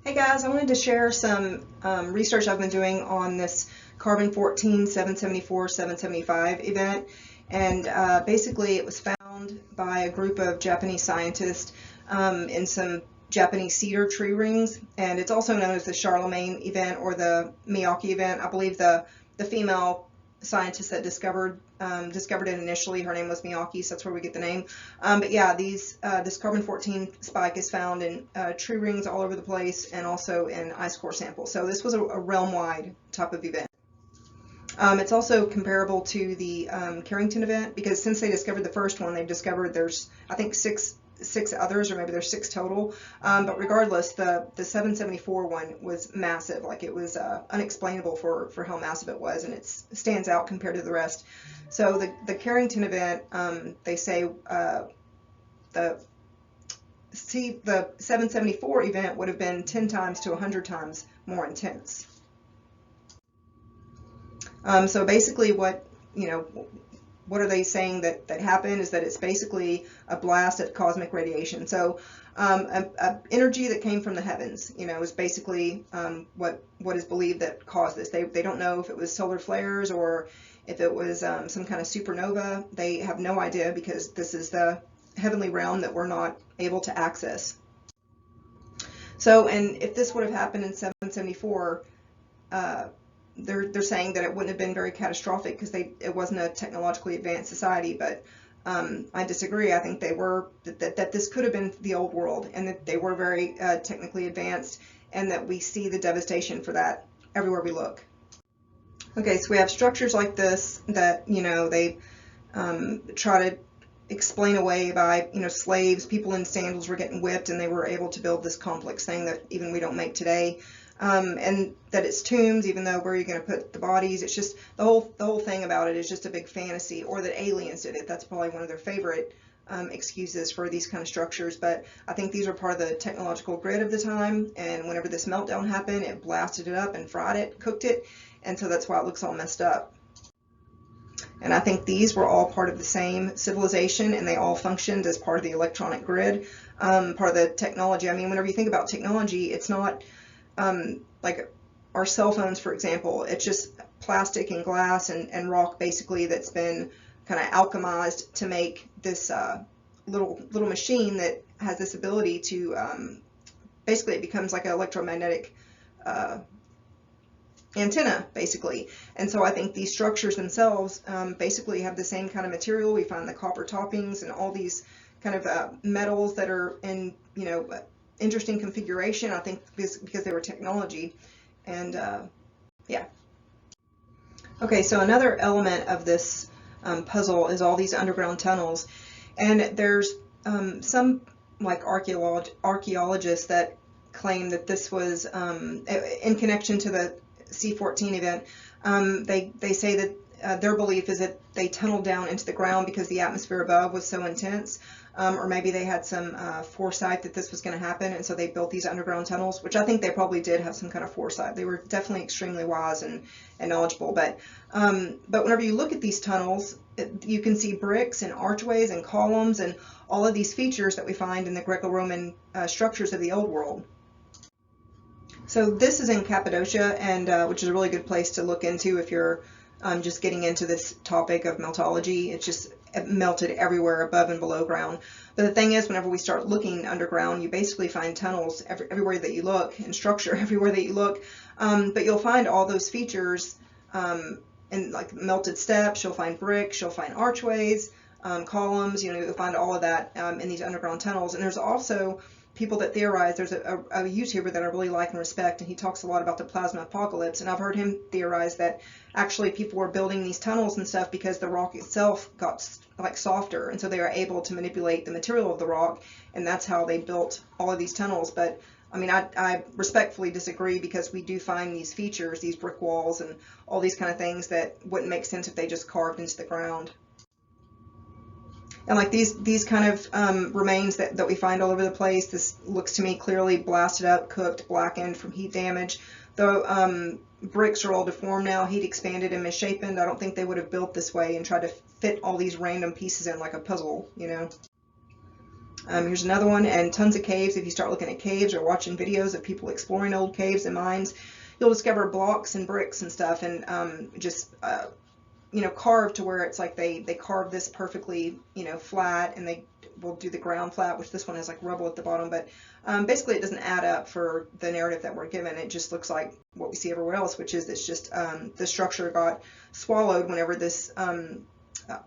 Hey guys, I wanted to share some research I've been doing on this carbon-14 774 775 event. And basically it was found by a group of Japanese scientists in some Japanese cedar tree rings. And it's also known as the Charlemagne event or the Miyake event. I believe the female scientist that discovered it initially, her name was Miyake, so that's where we get the name. But yeah, this carbon-14 spike is found in tree rings all over the place and also in ice core samples. So this was a realm-wide type of event. It's also comparable to the Carrington event because since they discovered the first one, they've discovered there's, I think, six others, or maybe there's six total. But regardless, the 774 one was massive. Like, it was unexplainable for how massive it was, and it stands out compared to the rest. So the Carrington event, they say the 774 event would have been 10 times to 100 times more intense. So basically what are they saying that happened is that it's basically a blast of cosmic radiation. So a energy that came from the heavens, is basically what is believed that caused this. They don't know if it was solar flares or if it was some kind of supernova. They have no idea because this is the heavenly realm that we're not able to access. So, and if this would have happened in 774, they're saying that it wouldn't have been very catastrophic because it wasn't a technologically advanced society. But I disagree. I think they were that this could have been the old world, and that they were very technically advanced, and that we see the devastation for that everywhere we look. Okay, so we have structures like this that they try to explain away by slaves. People in sandals were getting whipped, and they were able to build this complex thing that even we don't make today. And that it's tombs, even though where are you going to put the bodies? It's just the whole thing about it is just a big fantasy, or that aliens did it. That's probably one of their favorite excuses for these kind of structures. But I think these are part of the technological grid of the time, and whenever this meltdown happened, it blasted it up and fried it, cooked it, and so that's why it looks all messed up. And I think these were all part of the same civilization, and they all functioned as part of the electronic grid, part of the technology. I mean, whenever you think about technology, it's not like our cell phones, for example. It's just plastic and glass and rock, basically, that's been kind of alchemized to make this little machine that has this ability to basically it becomes like an electromagnetic antenna, basically. And so I think these structures themselves basically have the same kind of material. We find the copper toppings and all these kind of metals that are in interesting configuration. I think because they were technology. And yeah. Okay, so another element of this puzzle is all these underground tunnels, and there's some like archaeologists that claim that this was in connection to the C14 event. They say that their belief is that they tunneled down into the ground because the atmosphere above was so intense, or maybe they had some foresight that this was going to happen, and so they built these underground tunnels, which I think they probably did have some kind of foresight. They were definitely extremely wise and knowledgeable. But whenever you look at these tunnels, you can see bricks and archways and columns and all of these features that we find in the Greco-Roman structures of the Old World. So this is in Cappadocia, and which is a really good place to look into if you're just getting into this topic of meltology. It's just melted everywhere above and below ground. But the thing is, whenever we start looking underground, you basically find tunnels everywhere that you look, and structure everywhere that you look. But you'll find all those features in like melted steps. You'll find bricks. You'll find archways, columns. You'll find all of that in these underground tunnels. And there's also people that theorize. There's a YouTuber that I really like and respect, and he talks a lot about the plasma apocalypse, and I've heard him theorize that actually people were building these tunnels and stuff because the rock itself got like softer, and so they were able to manipulate the material of the rock, and that's how they built all of these tunnels. But I mean, I respectfully disagree, because we do find these features, these brick walls and all these kind of things that wouldn't make sense if they just carved into the ground. And like these kind of remains that we find all over the place, this looks to me clearly blasted up, cooked, blackened from heat damage. The bricks are all deformed now, heat expanded and misshapen. I don't think they would have built this way and tried to fit all these random pieces in like a puzzle, Here's another one, and tons of caves. If you start looking at caves or watching videos of people exploring old caves and mines, you'll discover blocks and bricks and stuff, and just carved to where it's like they carve this perfectly, flat, and they will do the ground flat, which this one has like rubble at the bottom, but basically it doesn't add up for the narrative that we're given. It just looks like what we see everywhere else, which is it's just the structure got swallowed whenever this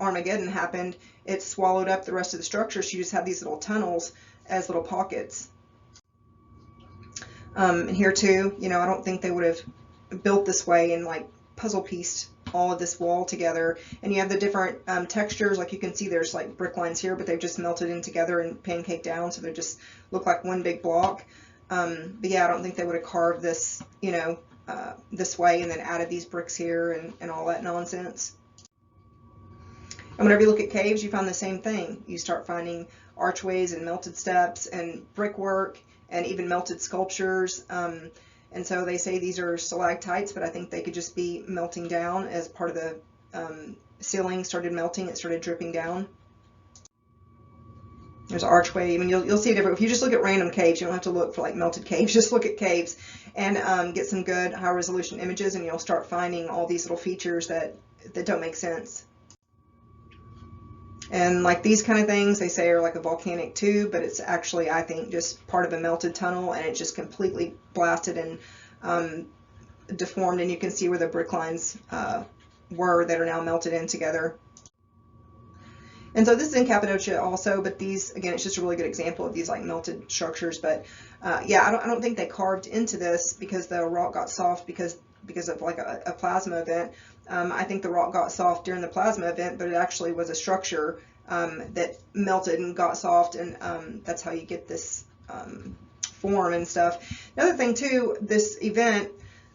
Armageddon happened. It swallowed up the rest of the structure, so you just have these little tunnels as little pockets. And here too, I don't think they would have built this way and like puzzle pieced all of this wall together. And you have the different textures, like you can see there's like brick lines here, but they've just melted in together and pancaked down, so they just look like one big block. But yeah, I don't think they would have carved this, this way and then added these bricks here and all that nonsense. And whenever you look at caves, you find the same thing. You start finding archways and melted steps and brickwork and even melted sculptures. And so they say these are stalactites, but I think they could just be melting down as part of the ceiling started melting. It started dripping down. There's an archway. I mean, you'll see it everywhere. If you just look at random caves, you don't have to look for like melted caves. Just look at caves and get some good high resolution images, and you'll start finding all these little features that don't make sense. And like these kind of things, they say are like a volcanic tube, but it's actually, I think, just part of a melted tunnel, and it just completely blasted and deformed, and you can see where the brick lines were that are now melted in together. And so this is in Cappadocia also, but these, again, it's just a really good example of these like melted structures. But yeah, I don't think they carved into this because the rock got soft because of like a plasma event. I think the rock got soft during the plasma event, but it actually was a structure that melted and got soft, and that's how you get this form and stuff. Another thing too, this event,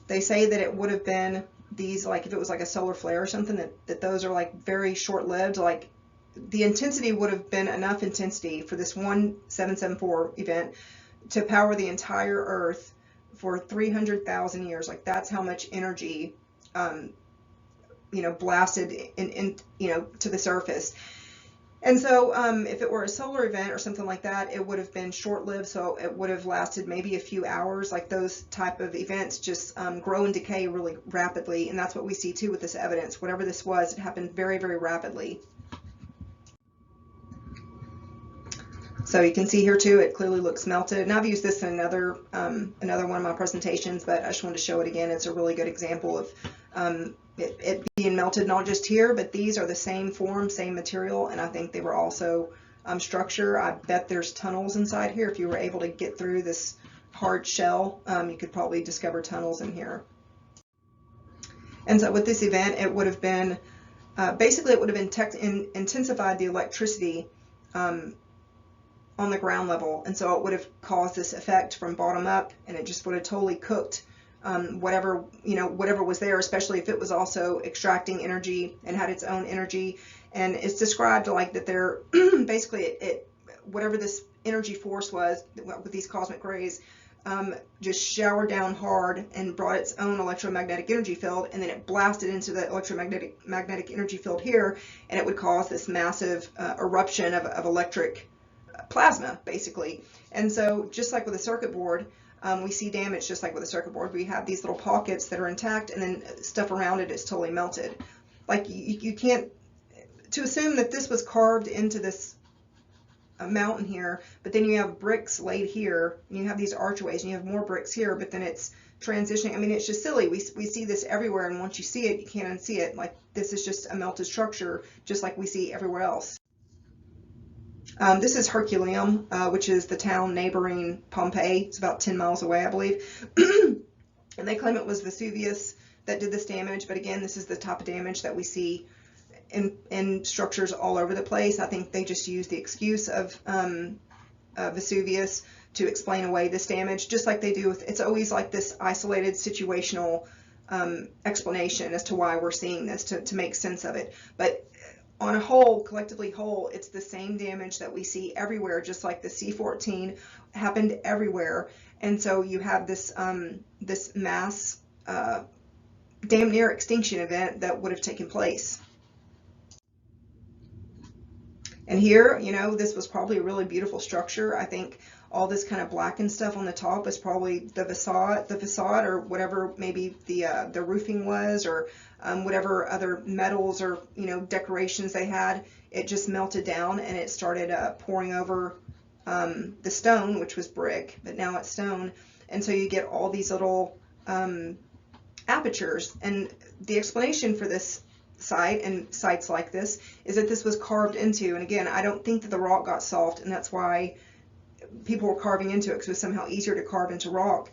they say that it would have been these, like if it was like a solar flare or something, that those are like very short-lived. Like the intensity would have been enough intensity for this 1774 event to power the entire Earth for 300,000 years. Like that's how much energy blasted in to the surface. And so if it were a solar event or something like that, it would have been short-lived, so it would have lasted maybe a few hours. Like those type of events just grow and decay really rapidly, and that's what we see too with this evidence. Whatever this was, it happened very, very rapidly. So you can see here too, it clearly looks melted. And I've used this in another one of my presentations, but I just wanted to show it again. It's a really good example of it being melted, not just here, but these are the same form, same material, and I think they were also structure. I bet there's tunnels inside here. If you were able to get through this hard shell, you could probably discover tunnels in here. And so with this event, it would have been, basically it would have intensified the electricity on the ground level, and so it would have caused this effect from bottom up, and it just would have totally cooked whatever was there, especially if it was also extracting energy and had its own energy. And it's described like that they're basically whatever this energy force was with these cosmic rays just showered down hard and brought its own electromagnetic energy field, and then it blasted into the magnetic energy field here, and it would cause this massive eruption of electric plasma, basically. And so just like with a circuit board, we see damage just like with a circuit board. We have these little pockets that are intact, and then stuff around it is totally melted. Like you can't, to assume that this was carved into this mountain here, but then you have bricks laid here, and you have these archways, and you have more bricks here, but then it's transitioning. I mean, it's just silly. We see this everywhere, and once you see it, you can't unsee it. Like this is just a melted structure, just like we see everywhere else. This is Herculaneum, which is the town neighboring Pompeii. It's about 10 miles away, I believe. And they claim it was Vesuvius that did this damage, but again, this is the type of damage that we see in structures all over the place. I think they just use the excuse of Vesuvius to explain away this damage, just like they do with, it's always like this isolated situational explanation as to why we're seeing this, to make sense of it. But on a whole, collectively whole, it's the same damage that we see everywhere, just like the C-14 happened everywhere. And so you have this this mass damn near extinction event that would have taken place. And here, you know, this was probably a really beautiful structure. I think all this kind of blackened stuff on the top is probably the facade, or whatever maybe the roofing was, or whatever other metals or, you know, decorations they had. It just melted down and it started pouring over the stone, which was brick, but now it's stone. And so you get all these little apertures. And the explanation for this site and sites like this is that this was carved into, and again, I don't think that the rock got soft, and that's why people were carving into it, because it was somehow easier to carve into rock.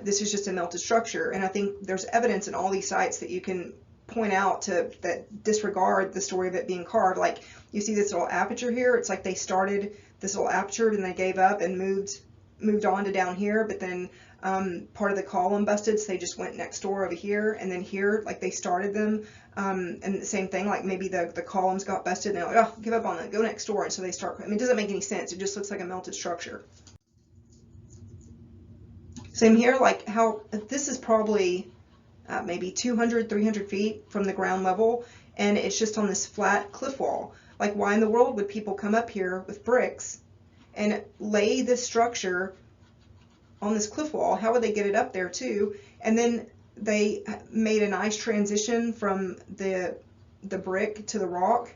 This is just a melted structure, and I think there's evidence in all these sites that you can point out to that disregard the story of it being carved. Like, you see this little aperture here. It's like they started this little aperture and they gave up and moved on to down here, but then part of the column busted, so they just went next door over here, and then here, like, they started them, and the same thing, like maybe the columns got busted and they're like, oh, give up on it, go next door, and so they start. I mean, it doesn't make any sense. It just looks like a melted structure. Same here, like how this is probably maybe 200, 300 feet from the ground level, and it's just on this flat cliff wall. Like, why in the world would people come up here with bricks and lay this structure on this cliff wall? How would they get it up there too? And then they made a nice transition from the brick to the rock.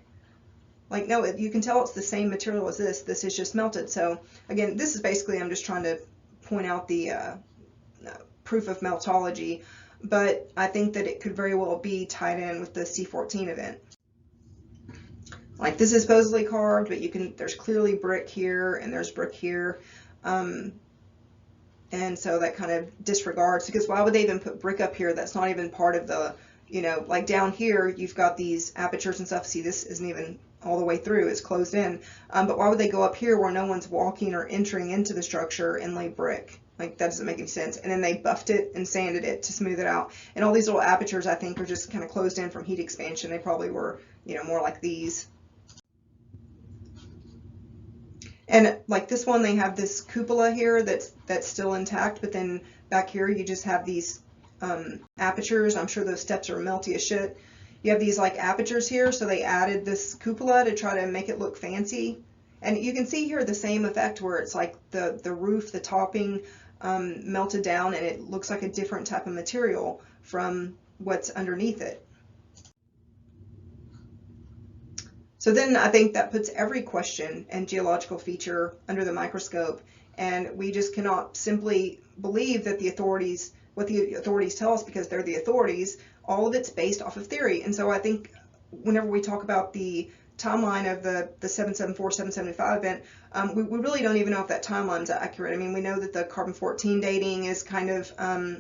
Like, no, you can tell it's the same material as this. This is just melted. So again, this is basically, I'm just trying to point out the proof of meltology, but I think that it could very well be tied in with the C14 event. Like, this is supposedly carved, but there's clearly brick here and there's brick here. And so that kind of disregards, because why would they even put brick up here? That's not even part of the, you know, like down here, you've got these apertures and stuff. See, this isn't even all the way through, it's closed in. But why would they go up here where no one's walking or entering into the structure and lay brick? Like, that doesn't make any sense. And then they buffed it and sanded it to smooth it out. And all these little apertures, I think, are just kind of closed in from heat expansion. They probably were, you know, more like these. And like this one, they have this cupola here that's still intact, but then back here you just have these apertures. I'm sure those steps are melty as shit. You have these like apertures here, so they added this cupola to try to make it look fancy. And you can see here the same effect where it's like the roof, the topping melted down, and it looks like a different type of material from what's underneath it. So then I think that puts every question and geological feature under the microscope, and we just cannot simply believe that what the authorities tell us because they're the authorities. All of it's based off of theory. And so I think whenever we talk about the timeline of the 774, 775 event, we really don't even know if that timeline's accurate. I mean, we know that the carbon-14 dating is kind of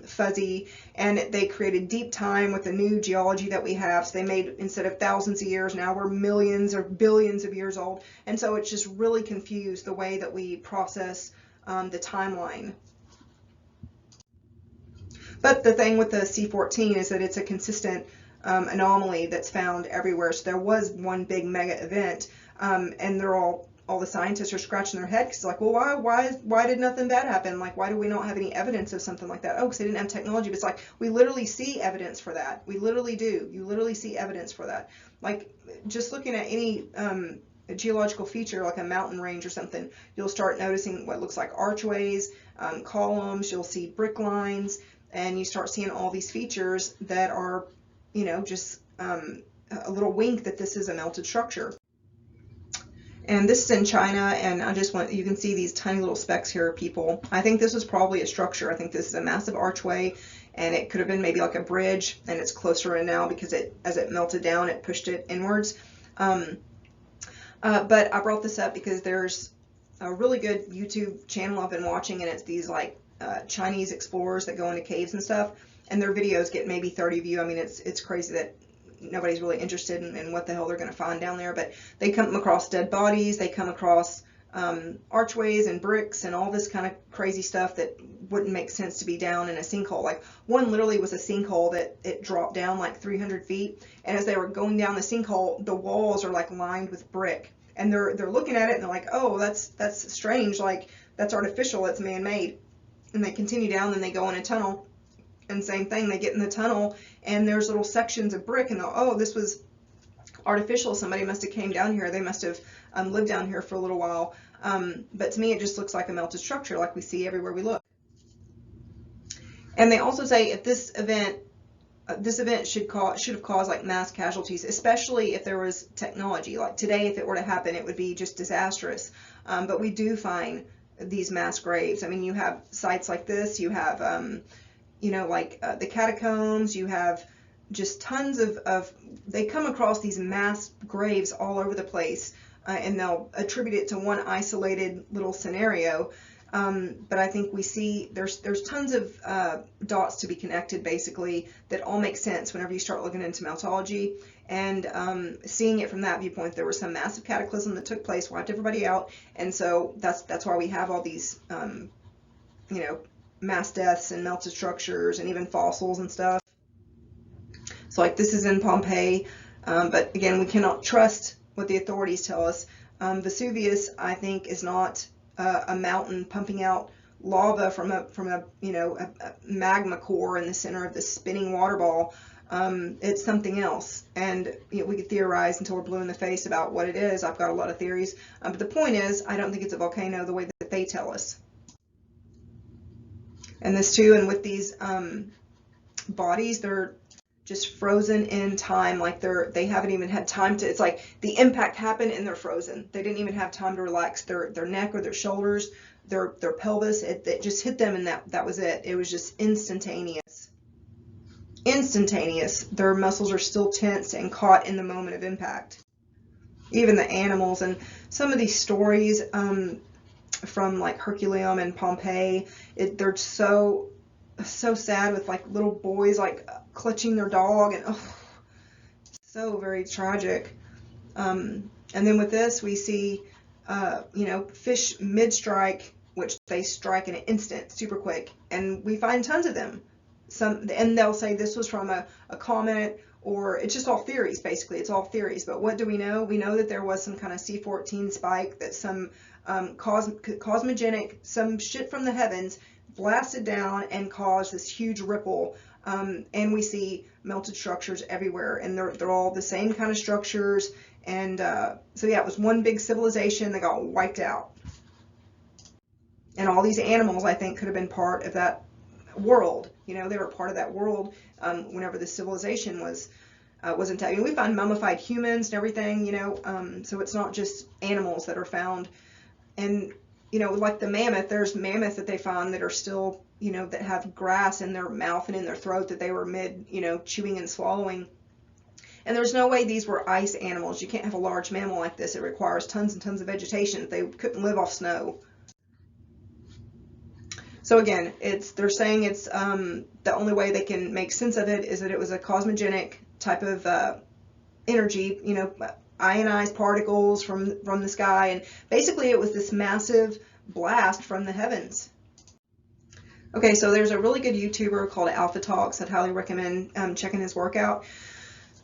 fuzzy, and they created deep time with the new geology that we have. So they made, instead of thousands of years, now we're millions or billions of years old. And so it's just really confused the way that we process the timeline. But the thing with the C14 is that it's a consistent anomaly that's found everywhere. So there was one big mega event, and they're all the scientists are scratching their head because, like, well, why did nothing bad happen? Like, why do we not have any evidence of something like that? Oh, because they didn't have technology. But it's like, we literally see evidence for that. We literally do. You literally see evidence for that. Like, just looking at any geological feature like a mountain range or something, you'll start noticing what looks like archways, columns. You'll see brick lines, and you start seeing all these features that are, you know, just a little wink that this is a melted structure. And this is in China, and you can see these tiny little specks here, people. I think this was probably a structure. I think this is a massive archway, and it could have been maybe like a bridge, and it's closer in now because as it melted down, it pushed it inwards. But I brought this up because there's a really good YouTube channel I've been watching, and it's these like Chinese explorers that go into caves and stuff, and their videos get maybe 30 views. I mean, it's crazy that nobody's really interested in what the hell they're going to find down there, but they come across dead bodies, they come across archways and bricks and all this kind of crazy stuff that wouldn't make sense to be down in a sinkhole. Like, one literally was a sinkhole that it dropped down like 300 feet, and as they were going down the sinkhole, the walls are like lined with brick, and they're looking at it and they're like, oh, that's strange, like that's artificial, it's man-made. And they continue down, and they go in a tunnel, and same thing, they get in the tunnel and there's little sections of brick, and oh, this was artificial. Somebody must have came down here. They must have lived down here for a little while. But to me, it just looks like a melted structure, like we see everywhere we look. And they also say if this event should have caused like mass casualties, especially if there was technology. Like today, if it were to happen, it would be just disastrous. But we do find these mass graves. I mean, you have sites like this. You have, like the catacombs. You have just tons of they come across these mass graves all over the place, and they'll attribute it to one isolated little scenario. But I think we see there's tons of dots to be connected, basically, that all make sense whenever you start looking into meltology. And seeing it from that viewpoint, there was some massive cataclysm that took place, wiped everybody out, and so that's why we have all these mass deaths and melted structures and even fossils and stuff. So like this is in Pompeii, but again, we cannot trust what the authorities tell us. Vesuvius, I think, is not a mountain pumping out lava from a magma core in the center of this spinning water ball. It's something else, and we could theorize until we're blue in the face about what it is. I've got a lot of theories, but the point is, I don't think it's a volcano the way that they tell us. And this too, and with these bodies, they're just frozen in time, like they haven't even had time to, it's like the impact happened and they're frozen. They didn't even have time to relax their neck or their shoulders, their pelvis. It just hit them, and that was it. It was just instantaneous. Their muscles are still tense and caught in the moment of impact. Even the animals, and some of these stories from like Herculaneum and Pompeii, they're so sad, with like little boys like clutching their dog, and so very tragic. And then with this, we see fish mid-strike, which they strike in an instant, super quick, and we find tons of them. And they'll say this was from a comet, or it's just all theories. Basically, it's all theories. But what do we know? We know that there was some kind of C14 spike, that some cosmogenic, some shit from the heavens blasted down and caused this huge ripple. And we see melted structures everywhere, and they're all the same kind of structures. And so yeah, it was one big civilization that got wiped out. And all these animals, I think, could have been part of that world. They were part of that world whenever the civilization was intact. We find mummified humans and everything, so it's not just animals that are found. And like the mammoth, there's mammoths that they find that are still, that have grass in their mouth and in their throat that they were mid, chewing and swallowing. And there's no way these were ice animals. You can't have a large mammal like this. It requires tons and tons of vegetation. They couldn't live off snow. So again, they're saying it's the only way they can make sense of it is that it was a cosmogenic type of energy, ionized particles from the sky, and basically it was this massive blast from the heavens. Okay, so there's a really good YouTuber called Alpha Talks. I'd highly recommend checking his work out.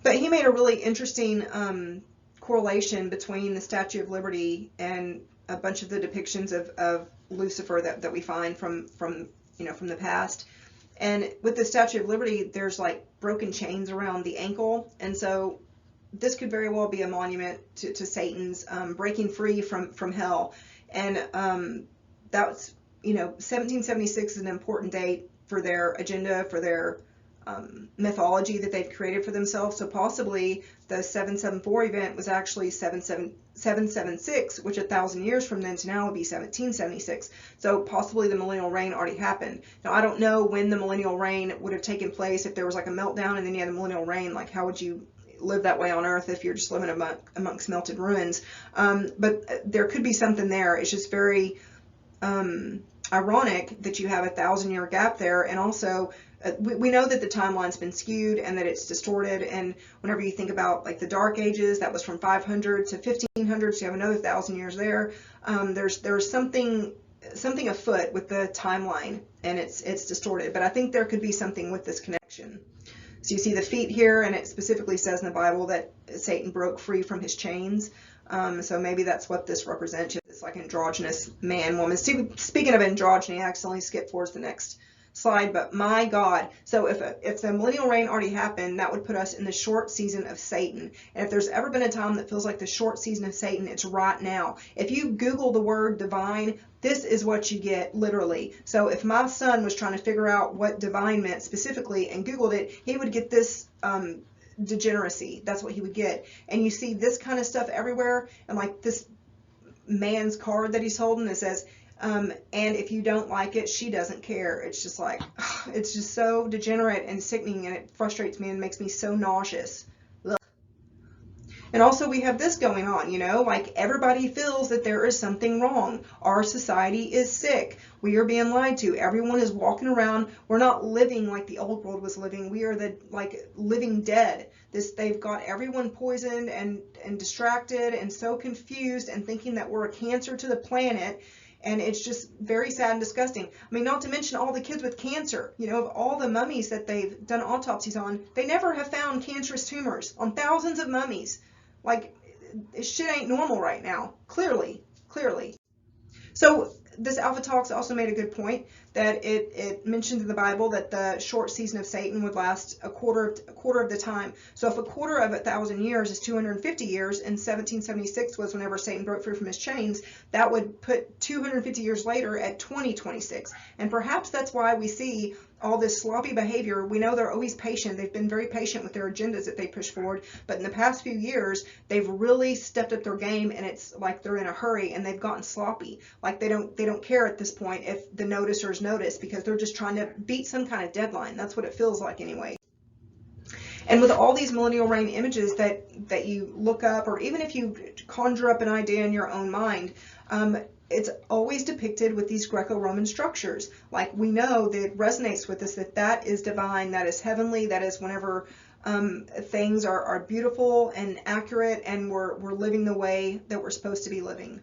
But he made a really interesting correlation between the Statue of Liberty and a bunch of the depictions of Lucifer that we find from the past. And with the Statue of Liberty, there's like broken chains around the ankle, and so this could very well be a monument to Satan's breaking free from hell. And that's 1776 is an important date for their agenda, for their mythology that they've created for themselves. So possibly the 774 event was actually 776, which 1,000 years from then to now would be 1776. So possibly the millennial reign already happened. Now I don't know when the millennial reign would have taken place. If there was like a meltdown and then you had the millennial reign, like how would you live that way on Earth if you're just living amongst melted ruins? But there could be something there. It's just very ironic that you have a 1,000-year gap there, and also we know that the timeline's been skewed and that it's distorted. And whenever you think about like the Dark Ages, that was from 500 to 1500, so you have another 1,000 years there. There's something afoot with the timeline, and it's distorted. But I think there could be something with this connection. So you see the feet here, and it specifically says in the Bible that Satan broke free from his chains. So maybe that's what this represents. It's like androgynous man, woman. Speaking of androgyny, I accidentally skipped towards the next slide, but my God. So if the millennial reign already happened, that would put us in the short season of Satan. And if there's ever been a time that feels like the short season of Satan, it's right now. If you Google the word divine, this is what you get, literally. So if my son was trying to figure out what divine meant specifically and Googled it, he would get this degeneracy. That's what he would get. And you see this kind of stuff everywhere, and like this man's card that he's holding that says, and if you don't like it, she doesn't care. It's just like, it's just so degenerate and sickening, and it frustrates me and makes me so nauseous. Ugh. And also we have this going on, you know, like everybody feels that there is something wrong. Our society is sick. We are being lied to. Everyone is walking around. We're not living like the old world was living. We are the like living dead. They've got everyone poisoned and distracted and so confused and thinking that we're a cancer to the planet. And it's just very sad and disgusting. I mean, not to mention all the kids with cancer. You know, of all the mummies that they've done autopsies on, they never have found cancerous tumors on thousands of mummies. Like, shit ain't normal right now. Clearly. So this Alpha Talks also made a good point that it mentioned in the Bible that the short season of Satan would last a quarter of the time. So if a quarter of 1,000 years is 250 years, and 1776 was whenever Satan broke free from his chains, that would put 250 years later at 2026. And perhaps that's why we see all this sloppy behavior. We know they're always patient. They've been very patient with their agendas that they push forward. But in the past few years, they've really stepped up their game, and it's like they're in a hurry and they've gotten sloppy. Like they don't care at this point if the noticers notice, because they're just trying to beat some kind of deadline. That's what it feels like anyway. And with all these millennial reign images that you look up, or even if you conjure up an idea in your own mind, it's always depicted with these Greco-Roman structures. Like we know that it resonates with us, that is divine, that is heavenly, that is whenever things are beautiful and accurate, and we're living the way that we're supposed to be living.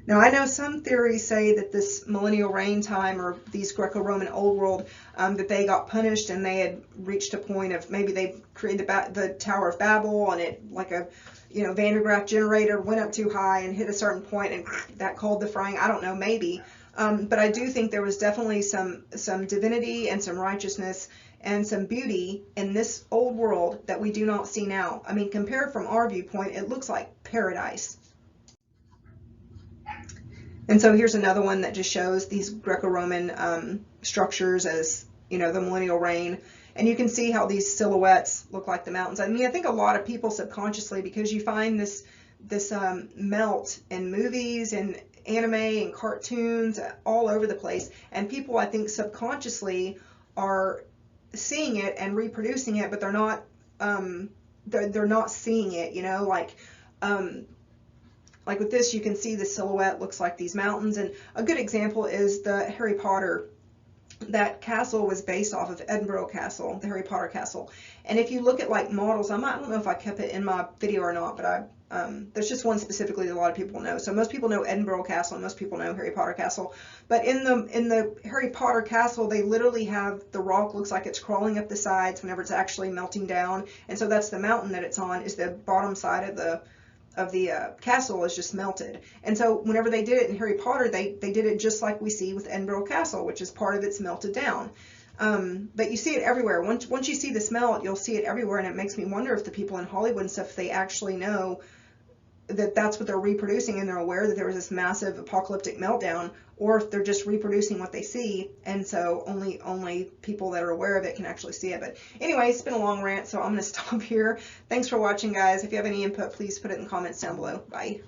Now, I know some theories say that this millennial reign time, or these Greco-Roman old world, that they got punished and they had reached a point of maybe they created the Tower of Babel, and it like a Van de Graaff generator went up too high and hit a certain point, and that called the frying. I don't know, maybe. But I do think there was definitely some divinity and some righteousness and some beauty in this old world that we do not see now. I mean, compared from our viewpoint, it looks like paradise. And so here's another one that just shows these Greco-Roman structures as, the millennial reign. And you can see how these silhouettes look like the mountains. I mean, I think a lot of people subconsciously, because you find this melt in movies and anime and cartoons all over the place, and people, I think, subconsciously are seeing it and reproducing it, but they're not they're not seeing it, like with this, you can see the silhouette looks like these mountains. And a good example is the Harry Potter. That castle was based off of Edinburgh Castle, the Harry Potter castle. And if you look at like models, I don't know if I kept it in my video or not, but there's just one specifically that a lot of people know. So most people know Edinburgh Castle, and most people know Harry Potter Castle. But in the Harry Potter castle, they literally have the rock looks like it's crawling up the sides whenever it's actually melting down. And so that's the mountain that it's on, is the bottom side of the castle is just melted. And so whenever they did it in Harry Potter, they did it just like we see with Edinburgh Castle, which is part of it's melted down. But you see it everywhere. Once you see the smell, you'll see it everywhere, and it makes me wonder if the people in Hollywood and stuff, they actually know that that's what they're reproducing, and they're aware that there was this massive apocalyptic meltdown, or if they're just reproducing what they see, and so only people that are aware of it can actually see it. But anyway, it's been a long rant, so I'm going to stop here. Thanks for watching, guys. If you have any input, please put it in the comments down below. Bye.